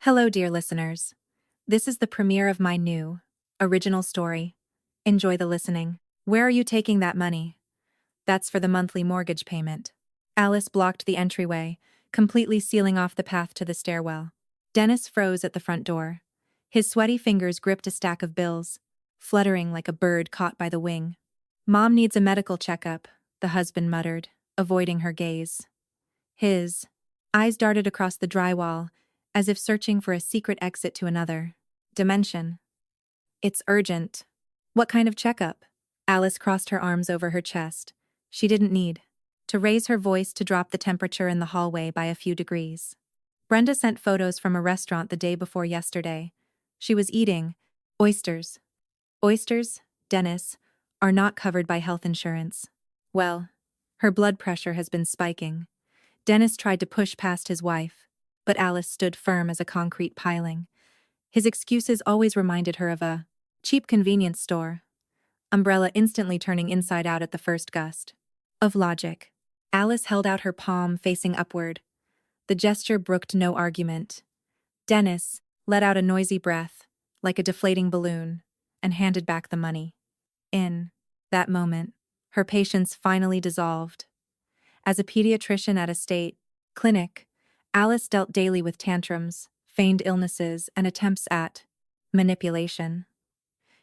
Hello, dear listeners. This is the premiere of my new, original story. Enjoy the listening. Where are you taking that money? That's for the monthly mortgage payment. Alice blocked the entryway, completely sealing off the path to the stairwell. Dennis froze at the front door. His sweaty fingers gripped a stack of bills, fluttering like a bird caught by the wing. Mom needs a medical checkup, the husband muttered, avoiding her gaze. His eyes darted across the drywall, as if searching for a secret exit to another dimension. It's urgent. What kind of checkup? Alice crossed her arms over her chest. She didn't need to raise her voice to drop the temperature in the hallway by a few degrees. Brenda sent photos from a restaurant the day before yesterday. She was eating oysters. Oysters, Dennis, are not covered by health insurance. Well, her blood pressure has been spiking. Dennis tried to push past his wife, but Alice stood firm as a concrete piling. His excuses always reminded her of a cheap convenience store. Umbrella instantly turning inside out at the first gust of logic. Alice held out her palm facing upward. The gesture brooked no argument. Dennis let out a noisy breath, like a deflating balloon, and handed back the money. In that moment, her patience finally dissolved. As a pediatrician at a state clinic, Alice dealt daily with tantrums, feigned illnesses, and attempts at manipulation.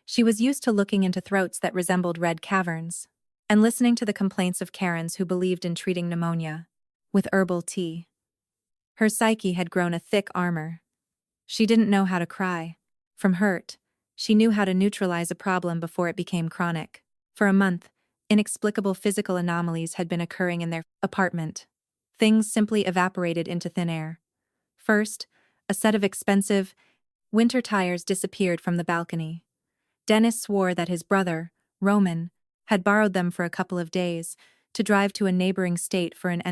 She was used to looking into throats that resembled red caverns, and listening to the complaints of Karens who believed in treating pneumonia with herbal tea. Her psyche had grown a thick armor. She didn't know how to cry from hurt. She knew how to neutralize a problem before it became chronic. For a month, inexplicable physical anomalies had been occurring in their apartment. Things simply evaporated into thin air. First, a set of expensive winter tires disappeared from the balcony. Dennis swore that his brother, Roman, had borrowed them for a couple of days to drive to a neighboring state for an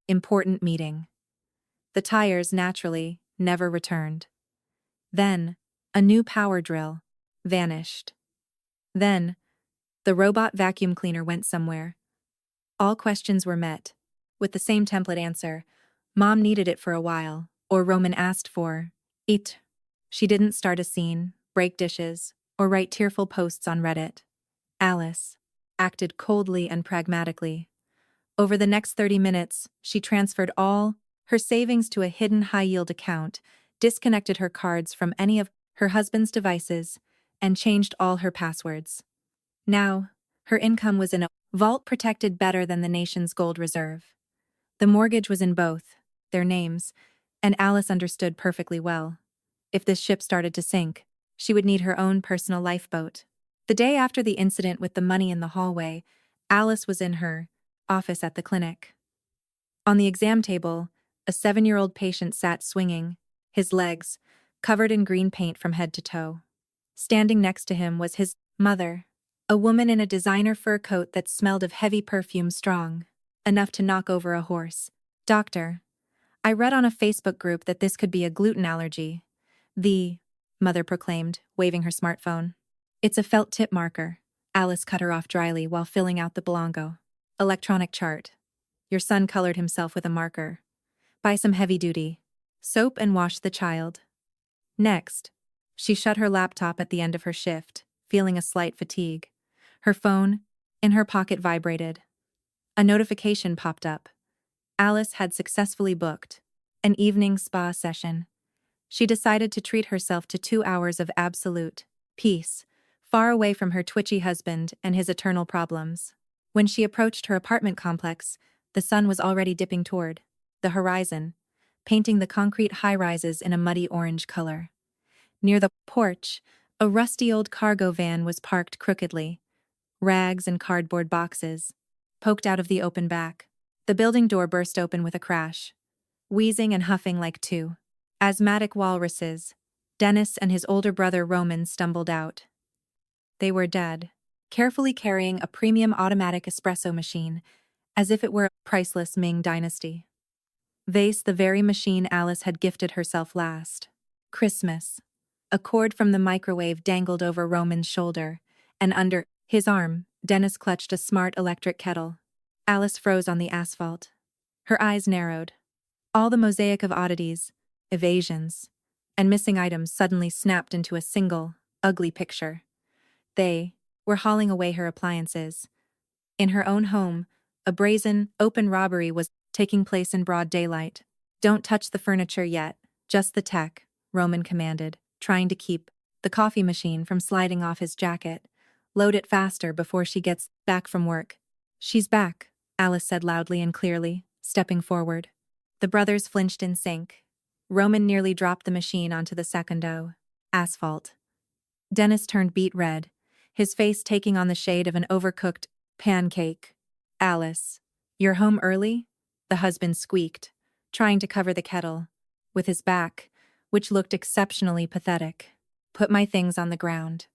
important meeting. The tires, naturally, never returned. Then, a new power drill vanished. Then, the robot vacuum cleaner went somewhere. All questions were met with the same template answer. Mom needed it for a while, or Roman asked for it. She didn't start a scene, break dishes, or write tearful posts on Reddit. Alice acted coldly and pragmatically. Over the next 30 minutes, she transferred all her savings to a hidden high-yield account, disconnected her cards from any of her husband's devices, and changed all her passwords. Now, her income was in a vault protected better than the nation's gold reserve. The mortgage was in both their names, and Alice understood perfectly well. If this ship started to sink, she would need her own personal lifeboat. The day after the incident with the money in the hallway, Alice was in her office at the clinic. On the exam table, a 7-year-old patient sat swinging, his legs covered in green paint from head to toe. Standing next to him was his mother, a woman in a designer fur coat that smelled of heavy perfume strong enough to knock over a horse. "Doctor, I read on a Facebook group that this could be a gluten allergy," the mother proclaimed, waving her smartphone. "It's a felt tip marker," Alice cut her off dryly while filling out the Belongo electronic chart. "Your son colored himself with a marker. Buy some heavy-duty soap and wash the child." Next, she shut her laptop at the end of her shift, feeling a slight fatigue. Her phone, in her pocket, vibrated. A notification popped up. Alice had successfully booked an evening spa session. She decided to treat herself to 2 hours of absolute peace, far away from her twitchy husband and his eternal problems. When she approached her apartment complex, the sun was already dipping toward the horizon, painting the concrete high-rises in a muddy orange color. Near the porch, a rusty old cargo van was parked crookedly. Rags and cardboard boxes poked out of the open back. The building door burst open with a crash. Wheezing and huffing like two asthmatic walruses, Dennis and his older brother Roman stumbled out. They were dead, carefully carrying a premium automatic espresso machine, as if it were a priceless Ming dynasty vase, the very machine Alice had gifted herself last Christmas. A cord from the microwave dangled over Roman's shoulder, and under his arm, Dennis clutched a smart electric kettle. Alice froze on the asphalt. Her eyes narrowed. All the mosaic of oddities, evasions, and missing items suddenly snapped into a single, ugly picture. They were hauling away her appliances. In her own home, a brazen, open robbery was taking place in broad daylight. "Don't touch the furniture yet, just the tech," Roman commanded, trying to keep the coffee machine from sliding off his jacket. "Load it faster before she gets back from work." "She's back," Alice said loudly and clearly, stepping forward. The brothers flinched in sync. Roman nearly dropped the machine onto the secondo asphalt. Dennis turned beet red, his face taking on the shade of an overcooked pancake. "Alice, you're home early?" the husband squeaked, trying to cover the kettle with his back, which looked exceptionally pathetic. "Put my things on the ground."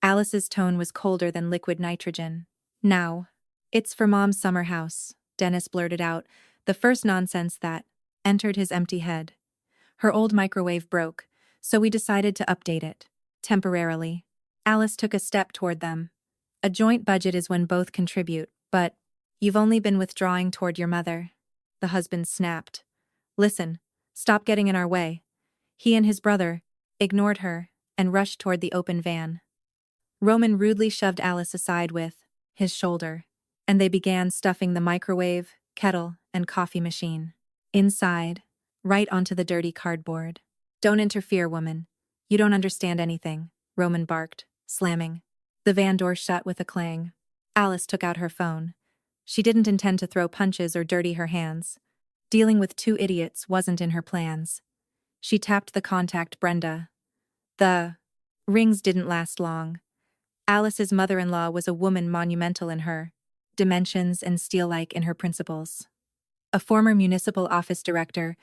Alice's tone was colder than liquid nitrogen. "Now, it's for Mom's summer house," Dennis blurted out, the first nonsense that entered his empty head. "Her old microwave broke, so we decided to update it. Temporarily." Alice took a step toward them. "A joint budget is when both contribute, but you've only been withdrawing toward your mother." The husband snapped. "Listen, stop getting in our way." He and his brother ignored her and rushed toward the open van. Roman rudely shoved Alice aside with his shoulder, and they began stuffing the microwave, kettle, and coffee machine inside, right onto the dirty cardboard. "Don't interfere, woman. You don't understand anything," Roman barked, slamming the van door shut with a clang. Alice took out her phone. She didn't intend to throw punches or dirty her hands. Dealing with two idiots wasn't in her plans. She tapped the contact Brenda. The rings didn't last long. Alice's mother-in-law was a woman monumental in her dimensions and steel-like in her principles. A former municipal office director,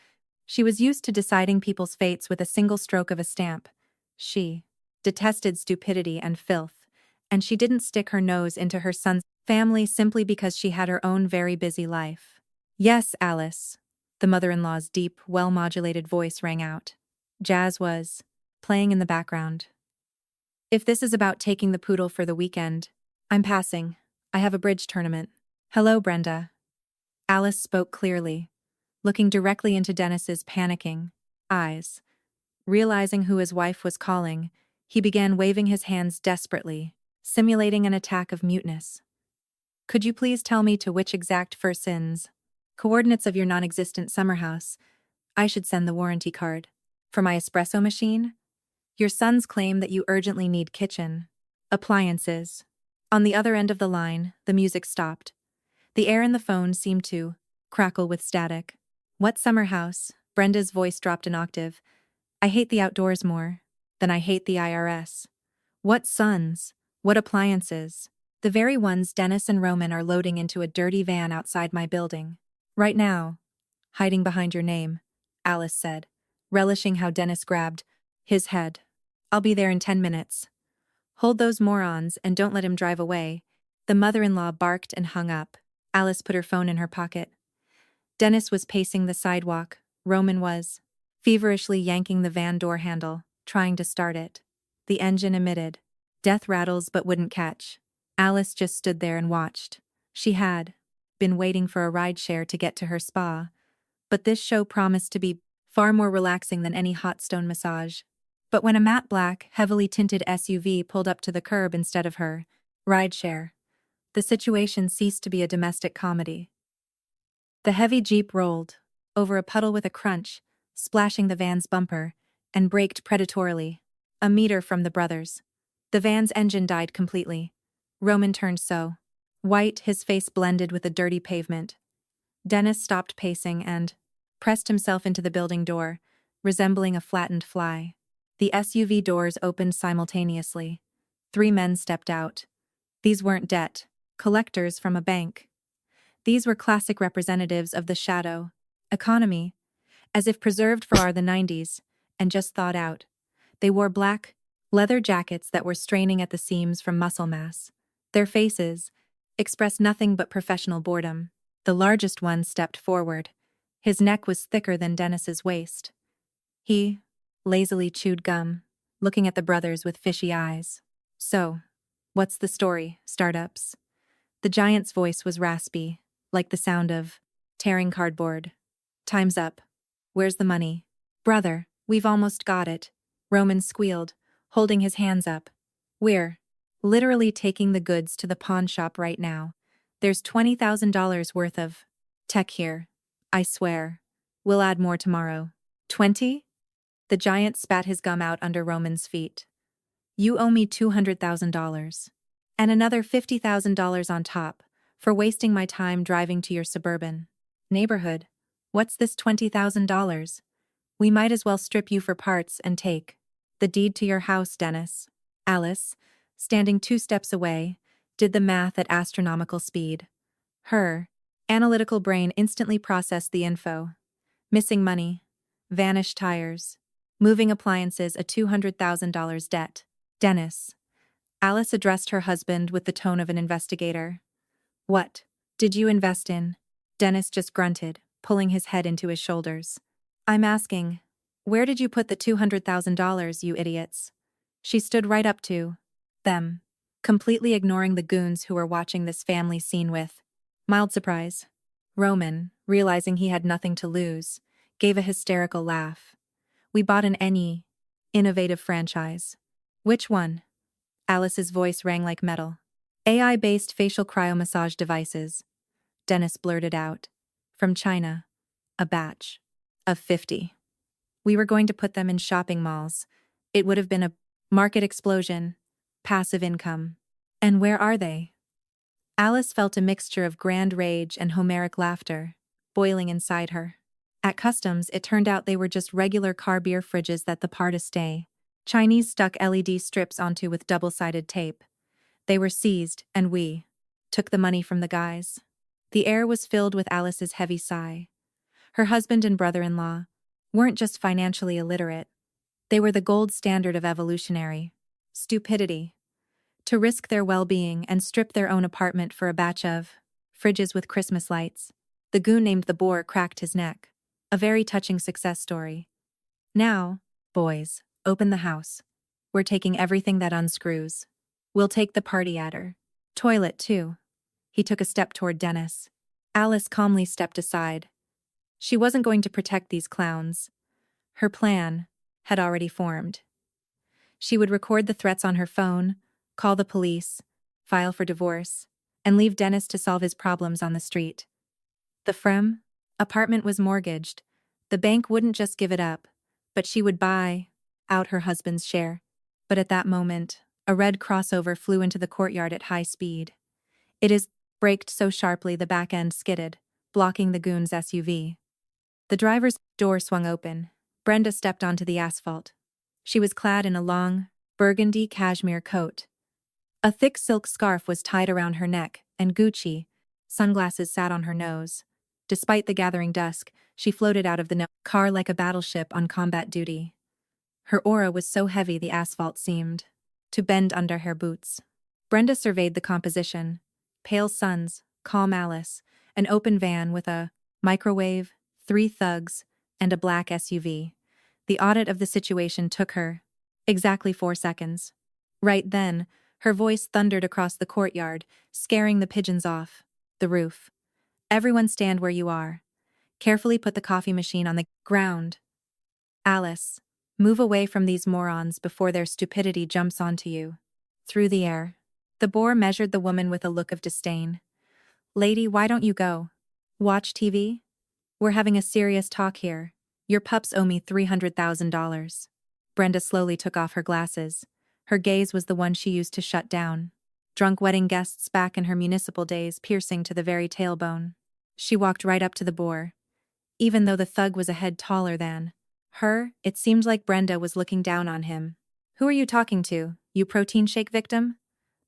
she was used to deciding people's fates with a single stroke of a stamp. She detested stupidity and filth, and she didn't stick her nose into her son's family simply because she had her own very busy life. "Yes, Alice," the mother-in-law's deep, well-modulated voice rang out. Jazz was playing in the background. "If this is about taking the poodle for the weekend, I'm passing. I have a bridge tournament." "Hello, Brenda." Alice spoke clearly, looking directly into Dennis's panicking eyes. Realizing who his wife was calling, he began waving his hands desperately, simulating an attack of muteness. "Could you please tell me to which exact Fursins coordinates of your non-existent summer house I should send the warranty card? For my espresso machine? Your sons claim that you urgently need kitchen appliances." On the other end of the line, the music stopped. The air in the phone seemed to crackle with static. "What summer house?" Brenda's voice dropped an octave. "I hate the outdoors more than I hate the IRS. What sons? What appliances? The very ones Dennis and Roman are loading into a dirty van outside my building. Right now." "Hiding behind your name," Alice said, relishing how Dennis grabbed his head. "I'll be there in 10 minutes. Hold those morons and don't let him drive away." The mother-in-law barked and hung up. Alice put her phone in her pocket. Dennis was pacing the sidewalk. Roman was feverishly yanking the van door handle, trying to start it. The engine emitted death rattles but wouldn't catch. Alice just stood there and watched. She had been waiting for a rideshare to get to her spa, but this show promised to be far more relaxing than any hot stone massage. But when a matte black, heavily tinted SUV pulled up to the curb instead of her rideshare, the situation ceased to be a domestic comedy. The heavy Jeep rolled over a puddle with a crunch, splashing the van's bumper, and braked predatorily. A meter from the brothers. The van's engine died completely. Roman turned so white his face blended with the dirty pavement. Dennis stopped pacing and pressed himself into the building door, resembling a flattened fly. The SUV doors opened simultaneously. 3 men stepped out. These weren't debt collectors from a bank. These were classic representatives of the shadow economy, as if preserved for the 90s and just thawed out. They wore black leather jackets that were straining at the seams from muscle mass. Their faces expressed nothing but professional boredom. The largest one stepped forward. His neck was thicker than Dennis's waist. He lazily chewed gum, looking at the brothers with fishy eyes. "So, what's the story, startups?" The giant's voice was raspy, like the sound of tearing cardboard. "Time's up. Where's the money?" "Brother," We've almost got it, Roman squealed, holding his hands up. We're literally taking the goods to the pawn shop right now. There's $20,000 worth of tech here. I swear. We'll add more tomorrow. 20? The giant spat his gum out under Roman's feet. You owe me $200,000. And another $50,000 on top, for wasting my time driving to your suburban neighborhood. What's this $20,000? We might as well strip you for parts and take the deed to your house, Dennis. Alice, standing 2 steps away, did the math at astronomical speed. Her analytical brain instantly processed the info. Missing money, vanished tires, moving appliances, a $200,000 debt. Dennis. Alice addressed her husband with the tone of an investigator. What did you invest in? Dennis just grunted, pulling his head into his shoulders. I'm asking, where did you put the $200,000, you idiots? She stood right up to them, completely ignoring the goons who were watching this family scene with mild surprise. Roman, realizing he had nothing to lose, gave a hysterical laugh. We bought an any innovative franchise. Which one? Alice's voice rang like metal. AI-based facial cryo-massage devices. Dennis blurted out. From China. A batch of 50. We were going to put them in shopping malls. It would have been a market explosion. Passive income. And where are they? Alice felt a mixture of grand rage and Homeric laughter boiling inside her. At customs, it turned out they were just regular car beer fridges that the par to stay. Chinese stuck LED strips onto with double-sided tape. They were seized, and we took the money from the guys. The air was filled with Alice's heavy sigh. Her husband and brother-in-law weren't just financially illiterate. They were the gold standard of evolutionary stupidity. To risk their well-being and strip their own apartment for a batch of fridges with Christmas lights. The goon named the Boar cracked his neck. A very touching success story. Now, boys, open the house. We're taking everything that unscrews. We'll take the party adder. Toilet, too. He took a step toward Dennis. Alice calmly stepped aside. She wasn't going to protect these clowns. Her plan had already formed. She would record the threats on her phone, call the police, file for divorce, and leave Dennis to solve his problems on the street. The Frem apartment was mortgaged. The bank wouldn't just give it up, but she would buy out her husband's share. But at that moment, a red crossover flew into the courtyard at high speed. It braked so sharply the back end skidded, blocking the goon's SUV. The driver's door swung open. Brenda stepped onto the asphalt. She was clad in a long, burgundy cashmere coat. A thick silk scarf was tied around her neck, and Gucci sunglasses sat on her nose. Despite the gathering dusk, she floated out of the car like a battleship on combat duty. Her aura was so heavy the asphalt seemed to bend under her boots. Brenda surveyed the composition. Pale suns, calm Alice, an open van with a microwave, 3 thugs, and a black SUV. The audit of the situation took her exactly 4 seconds. Right then, her voice thundered across the courtyard, scaring the pigeons off the roof. Everyone stand where you are. Carefully put the coffee machine on the ground. Alice, move away from these morons before their stupidity jumps onto you. Through the air. The Boar measured the woman with a look of disdain. Lady, why don't you go? Watch TV? We're having a serious talk here. Your pups owe me $300,000. Brenda slowly took off her glasses. Her gaze was the one she used to shut down. Drunk wedding guests back in her municipal days, piercing to the very tailbone. She walked right up to the Boar. Even though the thug was a head taller than her, it seemed like Brenda was looking down on him. Who are you talking to, you protein shake victim?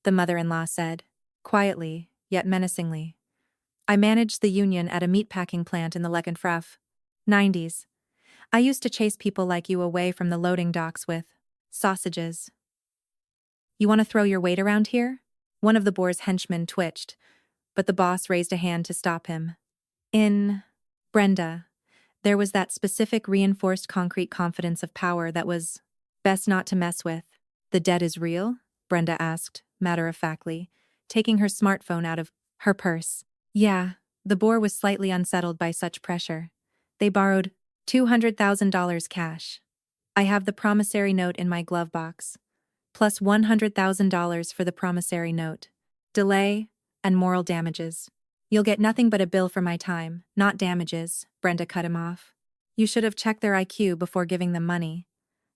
The mother-in-law said, quietly, yet menacingly. I managed the union at a meatpacking plant in the Lekenfruff 90s. I used to chase people like you away from the loading docks with sausages. You want to throw your weight around here? One of the Boar's henchmen twitched, but the boss raised a hand to stop him. In Brenda, there was that specific reinforced concrete confidence of power that was best not to mess with. The debt is real? Brenda asked, matter-of-factly, taking her smartphone out of her purse. Yeah, the Boar was slightly unsettled by such pressure. They borrowed $200,000 cash. I have the promissory note in my glove box. Plus $100,000 for the promissory note. Delay and moral damages. You'll get nothing but a bill for my time, not damages, Brenda cut him off. You should have checked their IQ before giving them money.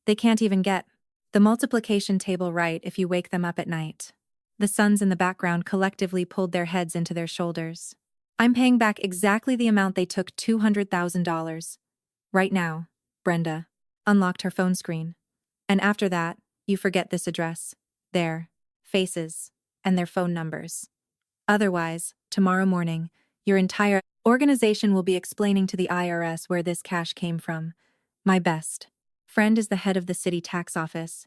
They can't even get the multiplication table right if you wake them up at night. The sons in the background collectively pulled their heads into their shoulders. I'm paying back exactly the amount they took, $200,000. Right now, Brenda unlocked her phone screen. And after that, you forget this address, their faces, and their phone numbers. Otherwise, tomorrow morning, your entire organization will be explaining to the IRS where this cash came from. My best friend is the head of the city tax office.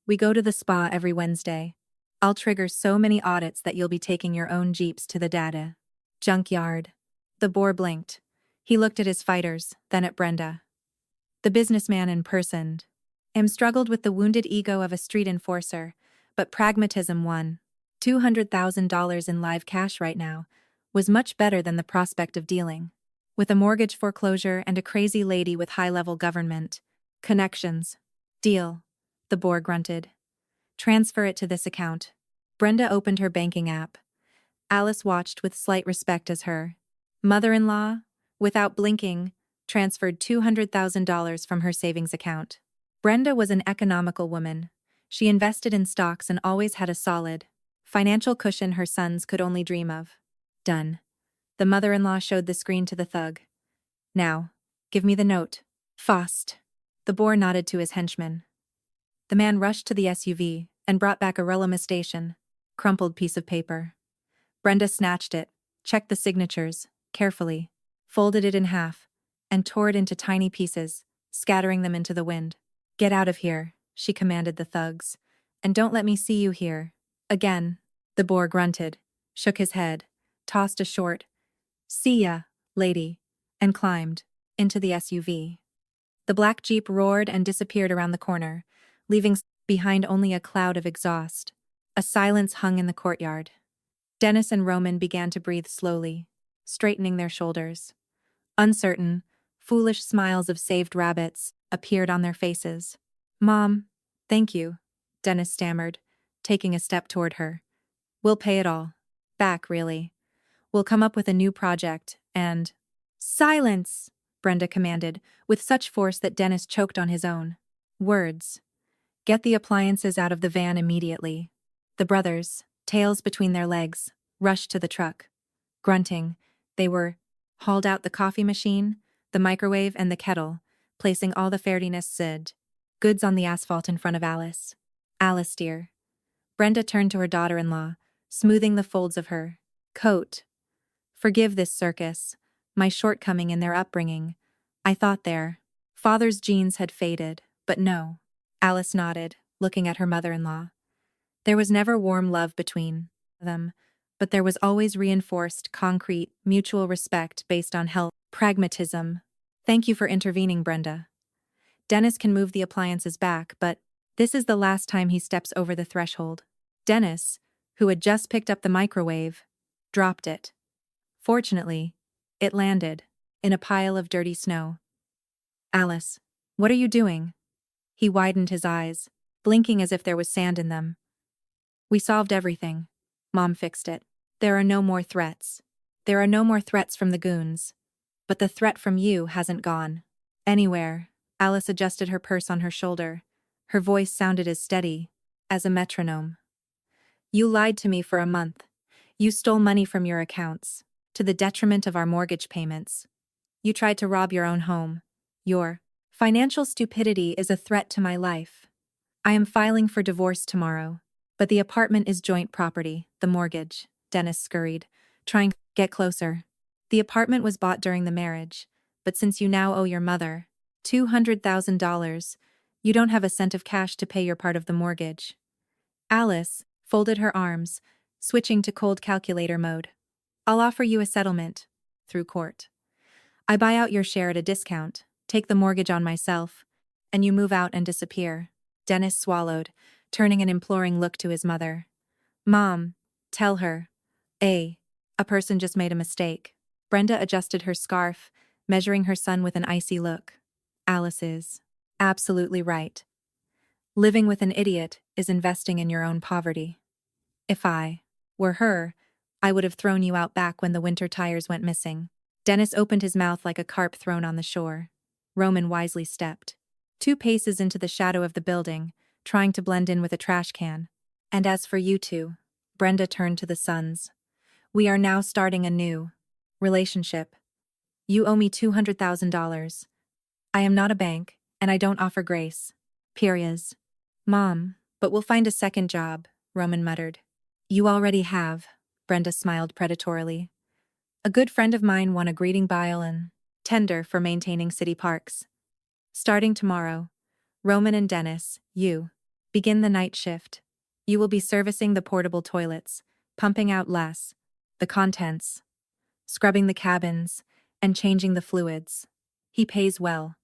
We go to the spa every Wednesday. I'll trigger so many audits that you'll be taking your own jeeps to the data junkyard. The boar blinked. He looked at his fighters, then at Brenda. The businessman in person. Struggled with the wounded ego of a street enforcer, but pragmatism won. $200,000 in live cash right now was much better than the prospect of dealing with a mortgage foreclosure and a crazy lady with high-level government connections. Deal, the boar grunted. Transfer it to this account. Brenda opened her banking app. Alice watched with slight respect as her mother-in-law, without blinking, transferred $200,000 from her savings account. Brenda was an economical woman. She invested in stocks and always had a solid financial cushion her sons could only dream of. Done. The mother-in-law showed the screen to the thug. Now, give me the note. Fast. The boar nodded to his henchman. The man rushed to the SUV and brought back a relamestation, crumpled piece of paper. Brenda snatched it, checked the signatures, carefully, folded it in half, and tore it into tiny pieces, scattering them into the wind. Get out of here, she commanded the thugs. And don't let me see you here. Again. The boar grunted, shook his head, tossed a short, "See ya, lady," and climbed into the SUV. The black Jeep roared and disappeared around the corner, leaving behind only a cloud of exhaust. A silence hung in the courtyard. Dennis and Roman began to breathe slowly, straightening their shoulders. Uncertain, foolish smiles of saved rabbits appeared on their faces. "Mom, thank you," Dennis stammered, taking a step toward her. "We'll pay it all back, really. We'll come up with a new project, and—" "Silence!" Brenda commanded, with such force that Dennis choked on his own words. "Get the appliances out of the van immediately." The brothers, tails between their legs, rushed to the truck. Grunting, they were hauled out the coffee machine, the microwave, and the kettle, placing all the fairness goods on the asphalt in front of Alice. "Alice, dear." Brenda turned to her daughter-in-law, smoothing the folds of her coat. "Forgive this circus, my shortcoming in their upbringing. I thought their father's genes had faded, but no." Alice nodded, looking at her mother-in-law. There was never warm love between them, but there was always reinforced, concrete, mutual respect based on health, pragmatism. "Thank you for intervening, Brenda. Dennis can move the appliances back, but this is the last time he steps over the threshold." Dennis, who had just picked up the microwave, dropped it. Fortunately, it landed in a pile of dirty snow. "Alice, what are you doing?" He widened his eyes, blinking as if there was sand in them. "We solved everything. Mom fixed it. There are no more threats. There are no more threats from the goons. But the threat from you hasn't gone anywhere." Alice adjusted her purse on her shoulder. Her voice sounded as steady as a metronome. "You lied to me for a month. You stole money from your accounts, to the detriment of our mortgage payments. You tried to rob your own home. Your financial stupidity is a threat to my life. I am filing for divorce tomorrow, but the apartment is joint property, the mortgage." Dennis scurried, trying to get closer. "The apartment was bought during the marriage, but since you now owe your mother $200,000, you don't have a cent of cash to pay your part of the mortgage." Alice folded her arms, switching to cold calculator mode. "I'll offer you a settlement through court. I buy out your share at a discount, take the mortgage on myself, and you move out and disappear." Dennis swallowed, turning an imploring look to his mother. "Mom, tell her. A person just made a mistake." Brenda adjusted her scarf, measuring her son with an icy look. "Alice is Absolutely right. Living with an idiot is investing in your own poverty. If I were her, I would have thrown you out back when the winter tires went missing. Dennis opened his mouth like a carp thrown on the shore. Roman wisely stepped 2 paces into the shadow of the building, trying to blend in with a trash can. And as for you two, Brenda turned to the sons. We are now starting a new relationship. You owe me $200,000. I am not a bank, and I don't offer grace. Periods. Mom, but we'll find a second job, Roman muttered. You already have, Brenda smiled predatorily. A good friend of mine won a greeting bile and tender for maintaining city parks. Starting tomorrow, Roman and Dennis, you begin the night shift. You will be servicing the portable toilets, pumping out less, the contents, scrubbing the cabins, and changing the fluids. He pays well.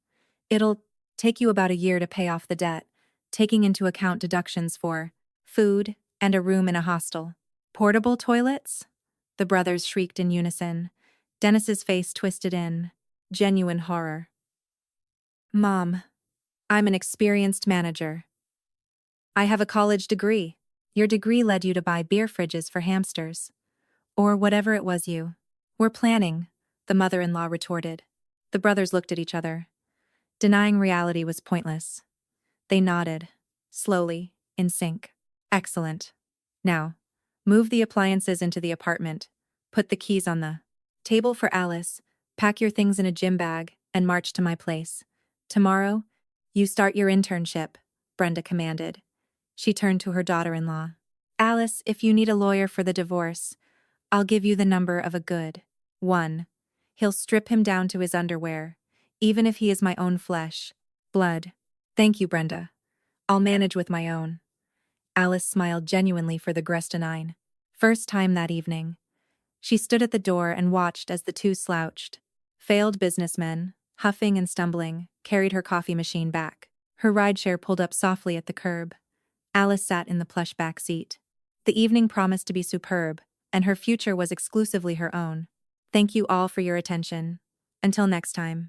It'll take you about a year to pay off the debt, taking into account deductions for food and a room in a hostel. Portable toilets? The brothers shrieked in unison. Dennis's face twisted in genuine horror. Mom, I'm an experienced manager. I have a college degree. Your degree led you to buy beer fridges for hamsters. Or whatever it was you were planning, the mother-in-law retorted. The brothers looked at each other. Denying reality was pointless. They nodded, slowly, in sync. Excellent. Now, move the appliances into the apartment, put the keys on the table for Alice, pack your things in a gym bag, and march to my place. Tomorrow, you start your internship, Brenda commanded. She turned to her daughter-in-law. Alice, if you need a lawyer for the divorce, I'll give you the number of a good one. He'll strip him down to his underwear, even if he is my own flesh, blood. Thank you, Brenda. I'll manage with my own. Alice smiled genuinely for the Grestinine. First time that evening. She stood at the door and watched as the two slouched. Failed businessmen, huffing and stumbling, carried her coffee machine back. Her rideshare pulled up softly at the curb. Alice sat in the plush back seat. The evening promised to be superb, and her future was exclusively her own. Thank you all for your attention. Until next time.